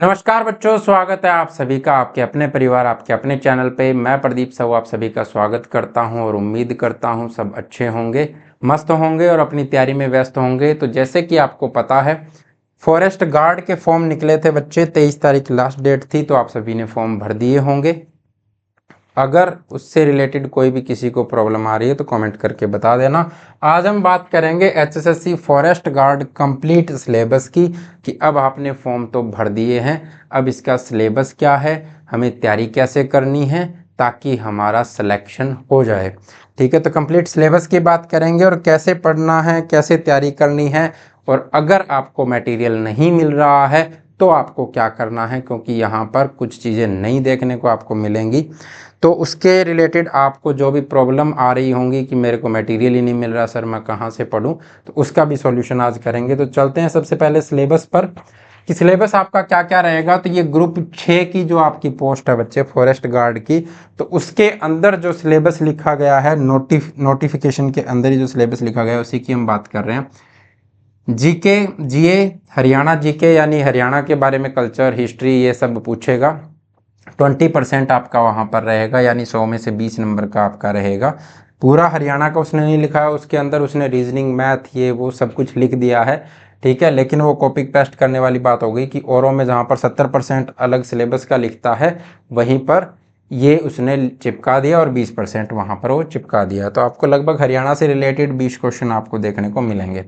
नमस्कार बच्चों, स्वागत है आप सभी का आपके अपने परिवार आपके अपने चैनल पे। मैं प्रदीप साहू आप सभी का स्वागत करता हूं और उम्मीद करता हूं सब अच्छे होंगे, मस्त होंगे और अपनी तैयारी में व्यस्त होंगे। तो जैसे कि आपको पता है, फॉरेस्ट गार्ड के फॉर्म निकले थे बच्चे। 23 तारीख लास्ट डेट थी, तो आप सभी ने फॉर्म भर दिए होंगे। अगर उससे रिलेटेड कोई भी किसी को प्रॉब्लम आ रही है तो कमेंट करके बता देना। आज हम बात करेंगे HSSC forest guard complete syllabus की, कि अब आपने फॉर्म तो भर दिए हैं, अब इसका सिलेबस क्या है, हमें तैयारी कैसे करनी है ताकि हमारा सिलेक्शन हो जाए। ठीक है, तो कंप्लीट सिलेबस की बात करेंगे और कैसे पढ़ना है, कैसे तैयारी करनी है, और अगर आपको मटेरियल नहीं मिल रहा है तो आपको क्या करना है, क्योंकि यहाँ पर कुछ चीज़ें नई देखने को आपको मिलेंगी। तो उसके रिलेटेड आपको जो भी प्रॉब्लम आ रही होंगी कि मेरे को मटेरियल ही नहीं मिल रहा सर, मैं कहाँ से पढूं, तो उसका भी सॉल्यूशन आज करेंगे। तो चलते हैं सबसे पहले सिलेबस पर, कि सिलेबस आपका क्या क्या रहेगा। तो ये ग्रुप 6 की जो आपकी पोस्ट है बच्चे, फॉरेस्ट गार्ड की, तो उसके अंदर जो सिलेबस लिखा गया है, नोटिफिकेशन के अंदर ही जो सिलेबस लिखा गया है उसी की हम बात कर रहे हैं। जीके, जीए, हरियाणा जीके यानी हरियाणा के बारे में, कल्चर, हिस्ट्री, ये सब पूछेगा। 20% आपका वहाँ पर रहेगा, यानी 100 में से 20 नंबर का आपका रहेगा। पूरा हरियाणा का उसने नहीं लिखा है, उसके अंदर उसने रीजनिंग, मैथ, ये वो सब कुछ लिख दिया है। ठीक है, लेकिन वो कॉपी पेस्ट करने वाली बात हो गई कि औरों में जहाँ पर 70% अलग सिलेबस का लिखता है, वहीं पर ये उसने चिपका दिया और 20% वहाँ पर वो चिपका दिया। तो आपको लगभग हरियाणा से रिलेटेड 20 क्वेश्चन आपको देखने को मिलेंगे।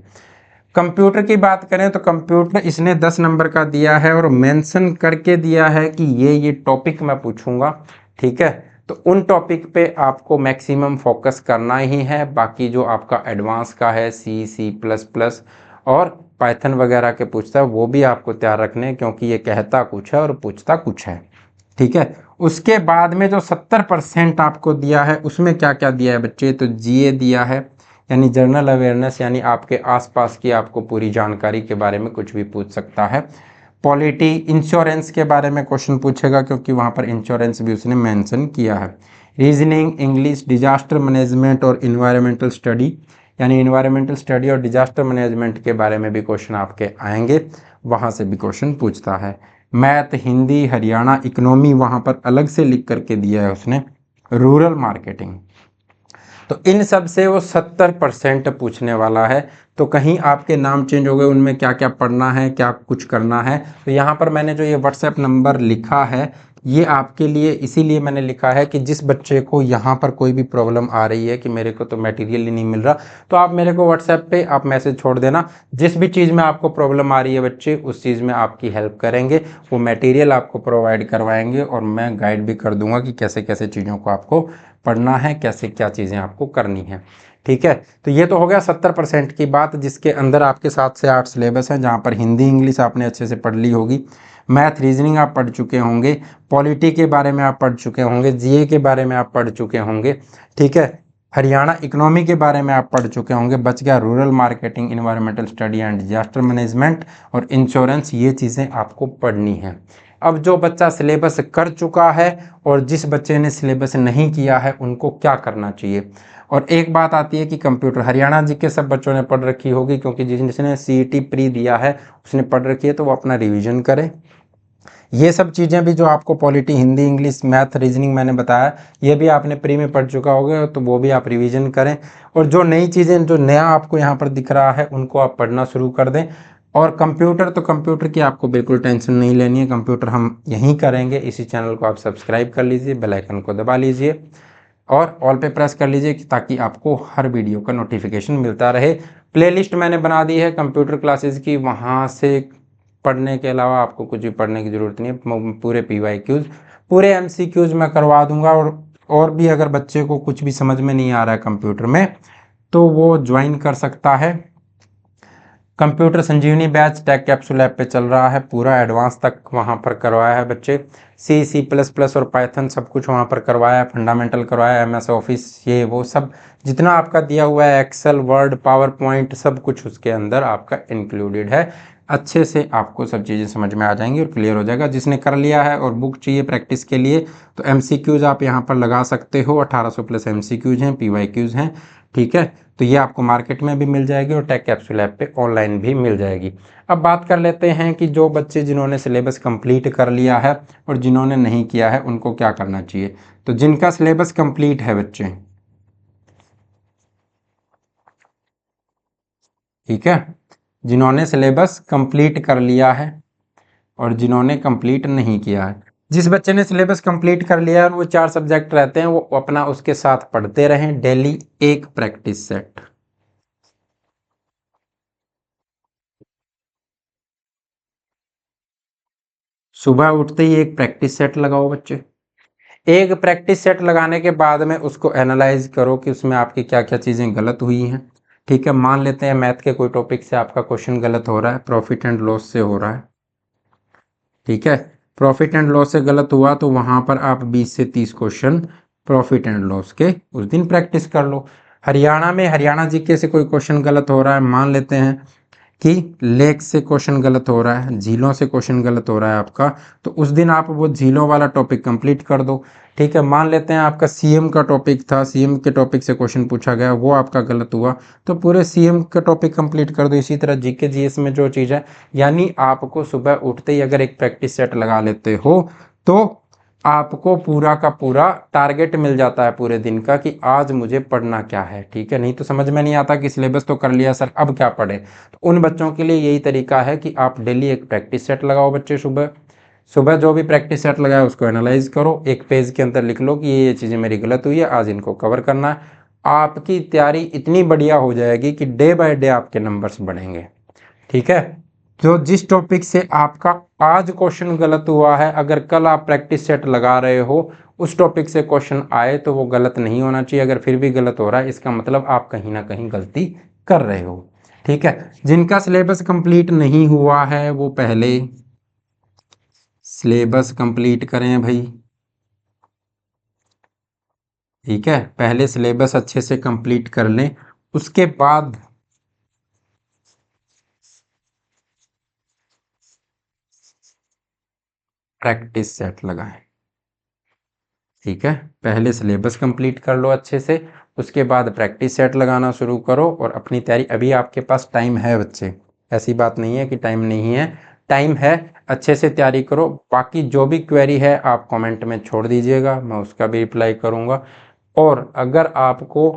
कंप्यूटर की बात करें तो कंप्यूटर इसने 10 नंबर का दिया है और मेंशन करके दिया है कि ये टॉपिक मैं पूछूंगा। ठीक है, तो उन टॉपिक पे आपको मैक्सिमम फोकस करना ही है। बाकी जो आपका एडवांस का है, सी, सी प्लस प्लस और पाइथन वगैरह के पूछता है, वो भी आपको तैयार रखने हैं, क्योंकि ये कहता कुछ है और पूछता कुछ है। ठीक है, उसके बाद में जो 70% आपको दिया है, उसमें क्या क्या दिया है बच्चे, तो जीए दिया है, यानी जनरल अवेयरनेस, यानी आपके आसपास की आपको पूरी जानकारी के बारे में कुछ भी पूछ सकता है। पॉलिटी, इंश्योरेंस के बारे में क्वेश्चन पूछेगा, क्योंकि वहाँ पर इंश्योरेंस भी उसने मेंशन किया है। रीजनिंग, इंग्लिश, डिजास्टर मैनेजमेंट और इन्वायरमेंटल स्टडी, यानी इन्वायरमेंटल स्टडी और डिजास्टर मैनेजमेंट के बारे में भी क्वेश्चन आपके आएंगे, वहाँ से भी क्वेश्चन पूछता है। मैथ, हिंदी, हरियाणा इकोनॉमी वहाँ पर अलग से लिख करके दिया है उसने। रूरल मार्केटिंग, तो इन सब से वो 70% पूछने वाला है। तो कहीं आपके नाम चेंज हो गए, उनमें क्या क्या पढ़ना है, क्या कुछ करना है। तो यहाँ पर मैंने जो ये व्हाट्सएप नंबर लिखा है, ये आपके लिए इसीलिए मैंने लिखा है कि जिस बच्चे को यहाँ पर कोई भी प्रॉब्लम आ रही है कि मेरे को तो मटेरियल ही नहीं मिल रहा, तो आप मेरे को व्हाट्सएप पे आप मैसेज छोड़ देना। जिस भी चीज़ में आपको प्रॉब्लम आ रही है बच्चे, उस चीज़ में आपकी हेल्प करेंगे, वो मटेरियल आपको प्रोवाइड करवाएंगे और मैं गाइड भी कर दूंगा कि कैसे कैसे चीज़ों को आपको पढ़ना है, कैसे क्या चीज़ें आपको करनी है। ठीक है, तो ये तो हो गया 70% की बात, जिसके अंदर आपके 7 से 8 सिलेबस हैं, जहाँ पर हिंदी इंग्लिश आपने अच्छे से पढ़ ली होगी, मैथ रीजनिंग आप पढ़ चुके होंगे, पॉलिटी के बारे में आप पढ़ चुके होंगे, जीए के बारे में आप पढ़ चुके होंगे। ठीक है, हरियाणा इकोनॉमी के बारे में आप पढ़ चुके होंगे। बच गया rural marketing, environmental study and disaster management और इंश्योरेंस, ये चीज़ें आपको पढ़नी है। अब जो बच्चा सिलेबस कर चुका है और जिस बच्चे ने सिलेबस नहीं किया है, उनको क्या करना चाहिए। और एक बात आती है कि कंप्यूटर, हरियाणा जी के सब बच्चों ने पढ़ रखी होगी, क्योंकि जिसने सीईटी प्री दिया है उसने पढ़ रखी है, तो वो अपना रिवीजन करे। ये सब चीज़ें भी जो आपको polity, Hindi, English, math, reasoning मैंने बताया, ये भी आपने प्री में पढ़ चुका होगा, तो वो भी आप रिवीजन करें। और जो नई चीज़ें, जो नया आपको यहाँ पर दिख रहा है, उनको आप पढ़ना शुरू कर दें। और कंप्यूटर, तो कंप्यूटर की आपको बिल्कुल टेंशन नहीं लेनी है, कंप्यूटर हम यहीं करेंगे। इसी चैनल को आप सब्सक्राइब कर लीजिए, बेल आइकन को दबा लीजिए और ऑल पे प्रेस कर लीजिए, ताकि आपको हर वीडियो का नोटिफिकेशन मिलता रहे। प्लेलिस्ट मैंने बना दी है कंप्यूटर क्लासेस की, वहाँ से पढ़ने के अलावा आपको कुछ भी पढ़ने की ज़रूरत नहीं है। पूरे PYQs, पूरे MCQs मैं करवा दूंगा। और भी अगर बच्चे को कुछ भी समझ में नहीं आ रहा है कंप्यूटर में, तो वो ज्वाइन कर सकता है। कंप्यूटर संजीवनी बैच टेक कैप्सूल ऐप पे चल रहा है, पूरा एडवांस तक वहाँ पर करवाया है बच्चे। C++ और पाइथन सब कुछ वहाँ पर करवाया है, फंडामेंटल करवाया है, MS ऑफिस, ये वो सब जितना आपका दिया हुआ है, एक्सेल, वर्ड, पावर पॉइंट, सब कुछ उसके अंदर आपका इंक्लूडेड है। अच्छे से आपको सब चीज़ें समझ में आ जाएंगी और क्लियर हो जाएगा। जिसने कर लिया है और बुक चाहिए प्रैक्टिस के लिए तो एमसीक्यूज़ आप यहाँ पर लगा सकते हो, 1800 प्लस एमसीक्यूज़ हैं, पीवाईक्यूज़ हैं, ठीक है। तो ये आपको मार्केट में भी मिल जाएगी और टेक कैप्सूल ऐप पे ऑनलाइन भी मिल जाएगी। अब बात कर लेते हैं कि जो बच्चे जिन्होंने सिलेबस कंप्लीट कर लिया है और जिन्होंने नहीं किया है उनको क्या करना चाहिए। तो जिनका सिलेबस कंप्लीट है बच्चे, ठीक है, जिन्होंने सिलेबस कंप्लीट कर लिया है और जिन्होंने कंप्लीट नहीं किया है। जिस बच्चे ने सिलेबस कंप्लीट कर लिया है और वो 4 सब्जेक्ट रहते हैं वो अपना उसके साथ पढ़ते रहें डेली एक प्रैक्टिस सेट। सुबह उठते ही एक प्रैक्टिस सेट लगाओ बच्चे। एक प्रैक्टिस सेट लगाने के बाद में उसको एनालाइज करो कि उसमें आपकी क्या क्या चीज़ें गलत हुई हैं, ठीक है। मान लेते हैं मैथ के कोई टॉपिक से आपका क्वेश्चन गलत हो रहा है, प्रॉफिट एंड लॉस से हो रहा है, ठीक है। प्रॉफिट एंड लॉस से गलत हुआ तो वहां पर आप 20 से 30 क्वेश्चन प्रॉफिट एंड लॉस के उस दिन प्रैक्टिस कर लो। हरियाणा में हरियाणा जीके से कोई क्वेश्चन गलत हो रहा है, मान लेते हैं कि लेक से क्वेश्चन गलत हो रहा है, झीलों से क्वेश्चन गलत हो रहा है आपका, तो उस दिन आप वो झीलों वाला टॉपिक कंप्लीट कर दो, ठीक है। मान लेते हैं आपका सीएम का टॉपिक था, सीएम के टॉपिक से क्वेश्चन पूछा गया, वो आपका गलत हुआ, तो पूरे सीएम का टॉपिक कंप्लीट कर दो। इसी तरह जीके जीएस में जो चीज़ है, यानी आपको सुबह उठते ही अगर एक प्रैक्टिस सेट लगा लेते हो तो आपको पूरा का पूरा टारगेट मिल जाता है पूरे दिन का कि आज मुझे पढ़ना क्या है, ठीक है। नहीं तो समझ में नहीं आता कि सिलेबस तो कर लिया सर, अब क्या पढ़े। तो उन बच्चों के लिए यही तरीका है कि आप डेली एक प्रैक्टिस सेट लगाओ बच्चे। सुबह सुबह जो भी प्रैक्टिस सेट लगाया उसको एनालाइज करो, एक पेज के अंदर लिख लो कि ये चीज़ें मेरी गलत हुई है, आज इनको कवर करना है। आपकी तैयारी इतनी बढ़िया हो जाएगी कि डे बाय डे आपके नंबर्स बढ़ेंगे, ठीक है। जो जिस टॉपिक से आपका आज क्वेश्चन गलत हुआ है, अगर कल आप प्रैक्टिस सेट लगा रहे हो उस टॉपिक से क्वेश्चन आए तो वो गलत नहीं होना चाहिए। अगर फिर भी गलत हो रहा है इसका मतलब आप कहीं ना कहीं गलती कर रहे हो, ठीक है। जिनका सिलेबस कंप्लीट नहीं हुआ है वो पहले सिलेबस कंप्लीट करें भाई, ठीक है। पहले सिलेबस अच्छे से कंप्लीट कर लें, उसके बाद प्रैक्टिस सेट लगाएं, ठीक है। पहले सिलेबस कंप्लीट कर लो अच्छे से, उसके बाद प्रैक्टिस सेट लगाना शुरू करो और अपनी तैयारी, अभी आपके पास टाइम है बच्चे, ऐसी बात नहीं है कि टाइम नहीं है, टाइम है। अच्छे से तैयारी करो। बाकी जो भी क्वेरी है आप कमेंट में छोड़ दीजिएगा, मैं उसका भी रिप्लाई करूँगा। और अगर आपको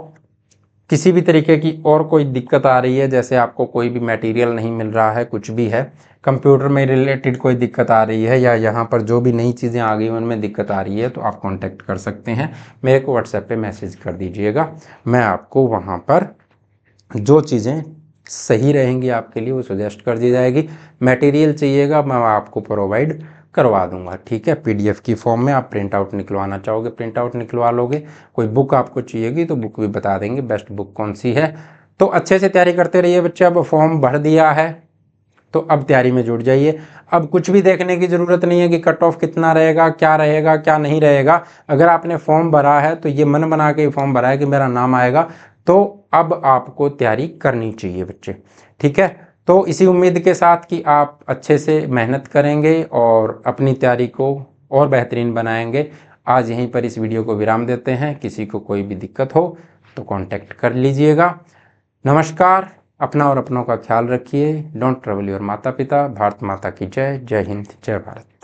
किसी भी तरीके की और कोई दिक्कत आ रही है, जैसे आपको कोई भी मटेरियल नहीं मिल रहा है, कुछ भी है, कंप्यूटर में रिलेटेड कोई दिक्कत आ रही है या यहाँ पर जो भी नई चीज़ें आ गई उनमें दिक्कत आ रही है, तो आप कांटेक्ट कर सकते हैं, मेरे को व्हाट्सएप पे मैसेज कर दीजिएगा। मैं आपको वहाँ पर जो चीज़ें सही रहेंगी आपके लिए वो सजेस्ट कर दी जाएगी। मटेरियल चाहिएगा मैं आपको प्रोवाइड करवा दूंगा, ठीक है। पीडीएफ की फॉर्म में आप प्रिंट आउट निकलवाना चाहोगे प्रिंट आउट निकलवा लोगे, कोई बुक आपको चाहिएगी तो बुक भी बता देंगे बेस्ट बुक कौन सी है। तो अच्छे से तैयारी करते रहिए बच्चे। अब फॉर्म भर दिया है तो अब तैयारी में जुट जाइए। अब कुछ भी देखने की ज़रूरत नहीं है कि कट ऑफ कितना रहेगा क्या नहीं रहेगा। अगर आपने फॉर्म भरा है तो ये मन बना के फॉर्म भरा है कि मेरा नाम आएगा, तो अब आपको तैयारी करनी चाहिए बच्चे, ठीक है। तो इसी उम्मीद के साथ कि आप अच्छे से मेहनत करेंगे और अपनी तैयारी को और बेहतरीन बनाएंगे, आज यहीं पर इस वीडियो को विराम देते हैं। किसी को कोई भी दिक्कत हो तो कांटेक्ट कर लीजिएगा। नमस्कार। अपना और अपनों का ख्याल रखिए। डोंट ट्रबल योर माता पिता। भारत माता की जय। जय हिंद, जय भारत।